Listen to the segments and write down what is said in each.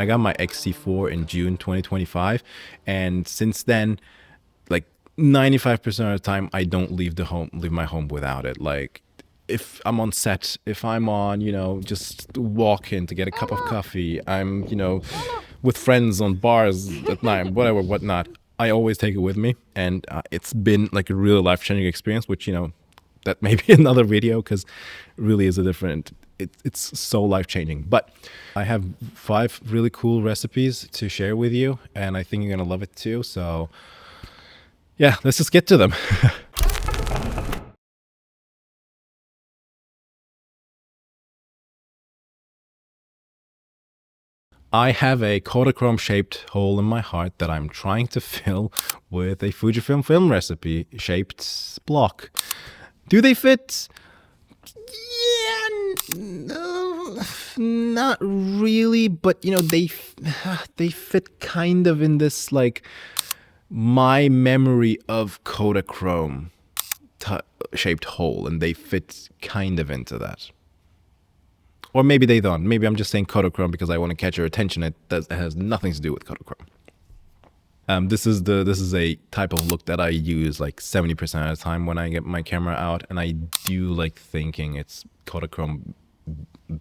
I got my XT4 in June 2025, and since then, like 95% of the time, I don't leave my home without it. Like if I'm on set, if I'm on, just walking to get a cup of coffee, I'm, with friends on bars at night, whatever, whatnot, I always take it with me. And it's been like a real life-changing experience, which, that may be another video because really is a different, it's so life-changing. But I have 5 really cool recipes to share with you, and I think you're going to love it too. So yeah, let's just get to them. I have a Kodachrome shaped hole in my heart that I'm trying to fill with a Fujifilm film recipe shaped block. Do they fit? Yeah, no, not really, but they fit kind of in this like my memory of Kodachrome shaped hole, and they fit kind of into that. Or maybe they don't. Maybe I'm just saying Kodachrome because I want to catch your attention. It has nothing to do with Kodachrome. This is a type of look that I use like 70% of the time when I get my camera out, and I do like thinking it's Kodachrome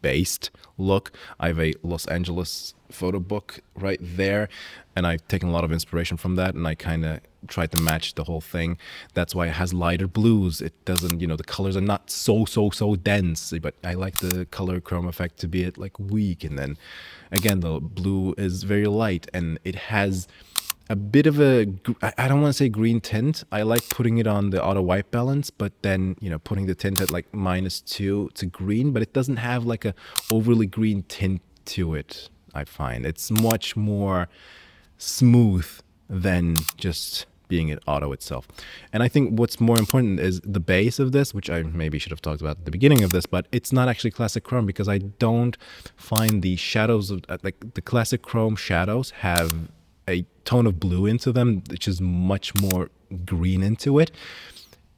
based look. I have a Los Angeles photo book right there, and I've taken a lot of inspiration from that, and I kind of tried to match the whole thing. That's why it has lighter blues. It doesn't, the colors are not so dense, but I like the color chrome effect to be like weak. And then again, the blue is very light, and it has a bit of I don't want to say green tint. I like putting it on the auto white balance, but then, putting the tint at like -2 to green, but it doesn't have like a overly green tint to it. I find it's much more smooth than just being at auto itself. And I think what's more important is the base of this, which I maybe should have talked about at the beginning of this, but it's not actually classic chrome because I don't find the shadows of like the classic chrome shadows have a tone of blue into them, which is much more green into it.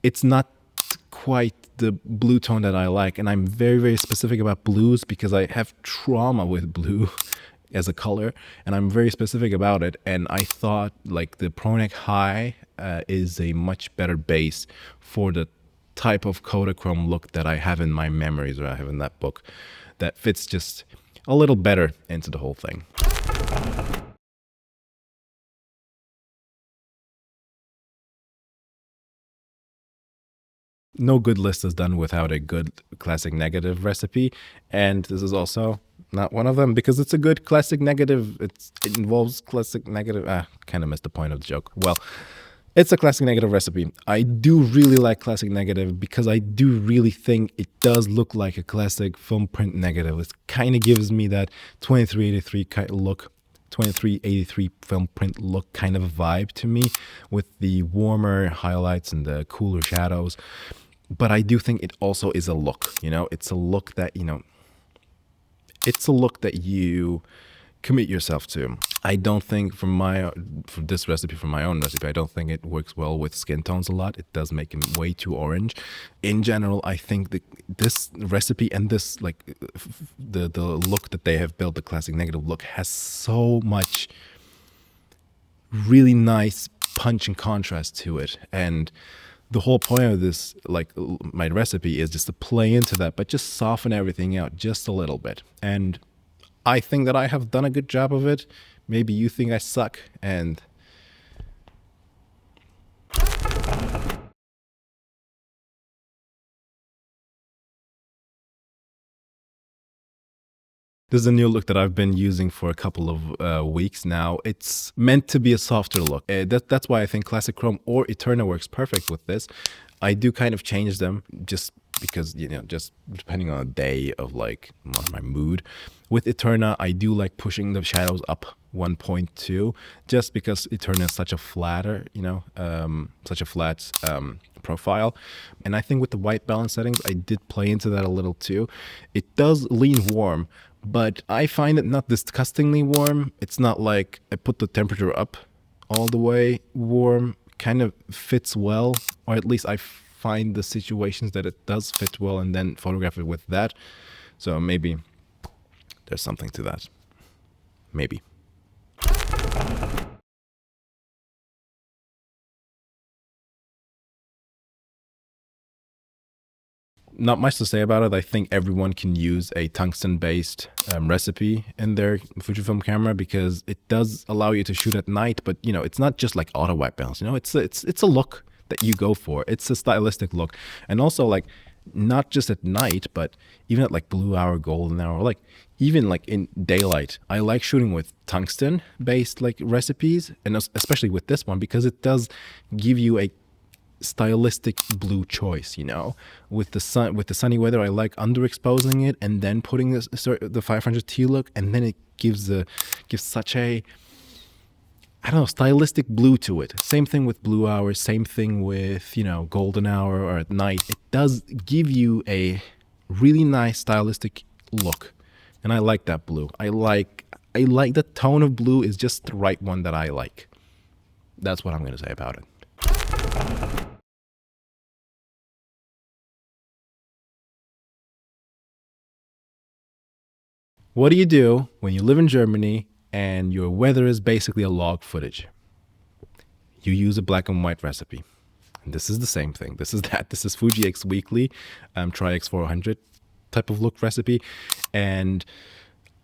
It's not quite the blue tone that I like, and I'm very, very specific about blues because I have trauma with blue as a color, and I'm very specific about it. And I thought like the Pronex High is a much better base for the type of Kodachrome look that I have in my memories, or I have in that book, that fits just a little better into the whole thing. No good list is done without a good classic negative recipe, and this is also not one of them because it's a good classic negative. It involves classic negative. Kind of missed the point of the joke. Well, it's a classic negative recipe. I do really like classic negative because I do really think it does look like a classic film print negative. It kind of gives me that 2383 kind of look. 2383 film print look kind of a vibe to me, with the warmer highlights and the cooler shadows. But I do think it also is a look, it's a look that, it's a look that you commit yourself to. I don't think for this recipe, for my own recipe, I don't think it works well with skin tones a lot. It does make them way too orange. In general, I think that this recipe and this, like the look that they have built, the classic negative look, has so much really nice punch and contrast to it. And the whole point of this, like my recipe, is just to play into that, but just soften everything out just a little bit. And I think that I have done a good job of it. Maybe you think I suck, and this is a new look that I've been using for a couple of weeks now. It's meant to be a softer look. That's why I think Classic Chrome or Eterna works perfect with this. I do kind of change them just because, just depending on the day of like my mood. With Eterna, I do like pushing the shadows up 1.2 just because Eterna is such a flatter, such a flat profile. And I think with the white balance settings, I did play into that a little too. It does lean warm, but I find it not disgustingly warm. It's not like I put the temperature up all the way warm. Kind of fits well, or at least I find the situations that it does fit well, and then photograph it with that. So maybe there's something to that. maybe. Not much to say about it. I think everyone can use a tungsten-based recipe in their Fujifilm camera because it does allow you to shoot at night. But you know, it's not just like auto white balance. You know, it's a look that you go for. It's a stylistic look, and also like not just at night, but even at like blue hour, golden hour, like even like in daylight. I like shooting with tungsten-based like recipes, and especially with this one because it does give you a stylistic blue choice. You know, with the sun, with the sunny weather, I like underexposing it and then putting this the 500T look, and then it gives such a, I don't know, stylistic blue to it. Same thing with blue hours, same thing with, you know, golden hour or at night. It does give you a really nice stylistic look, and I like that blue. I like the tone of blue is just the right one that I like. That's what I'm going to say about it. What do you do when you live in Germany and your weather is basically a log footage? You use a black and white recipe. And this is the same thing. This is that. This is Fuji X Weekly, Tri-X 400 type of look recipe. And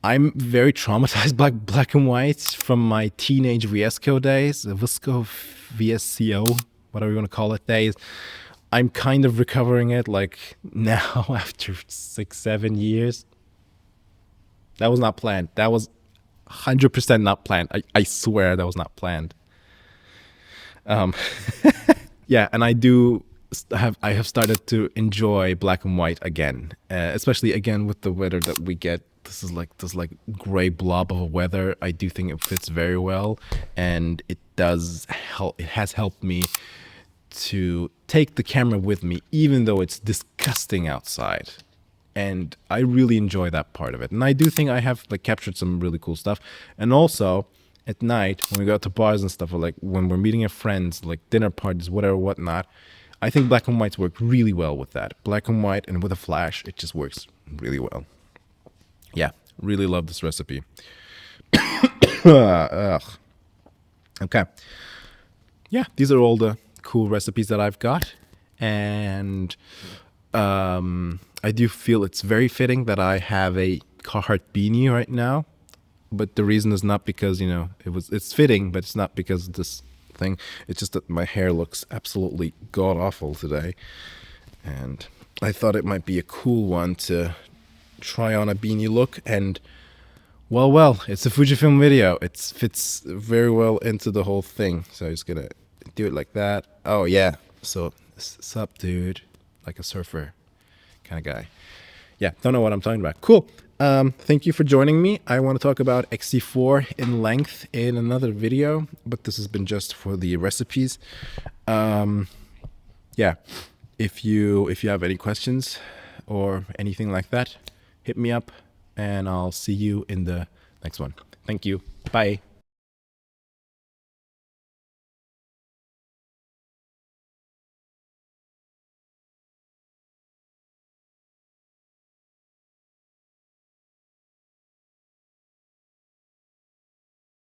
I'm very traumatized by black and whites from my teenage VSCO days, VSCO, whatever you want to call it, days. I'm kind of recovering it like now after 6-7 years. That was not planned. That was 100% not planned. I swear that was not planned. Yeah, and I have started to enjoy black and white again, especially again with the weather that we get. This is like this like gray blob of a weather. I do think it fits very well, and it does help. It has helped me to take the camera with me, even though it's disgusting outside. And I really enjoy that part of it. And I do think I have like captured some really cool stuff. And also at night when we go out to bars and stuff, or like when we're meeting our friends, like dinner parties, whatever, whatnot, I think black and whites work really well with that. Black and white and with a flash, it just works really well. Yeah, really love this recipe. Ugh. Okay. Yeah, these are all the cool recipes that I've got. And I do feel it's very fitting that I have a Carhartt beanie right now, but the reason is not because, you know, it's fitting, but it's not because of this thing. It's just that my hair looks absolutely god awful today, and I thought it might be a cool one to try on a beanie look. And well, it's a Fujifilm video. It fits very well into the whole thing. So I'm just gonna do it like that. Oh yeah. So sup, dude? Like a surfer kind of guy. Yeah, don't know what I'm talking about. Cool. Thank you for joining me. I want to talk about XT4 in length in another video, but this has been just for the recipes. Yeah, if you have any questions or anything like that, hit me up and I'll see you in the next one. Thank you. Bye.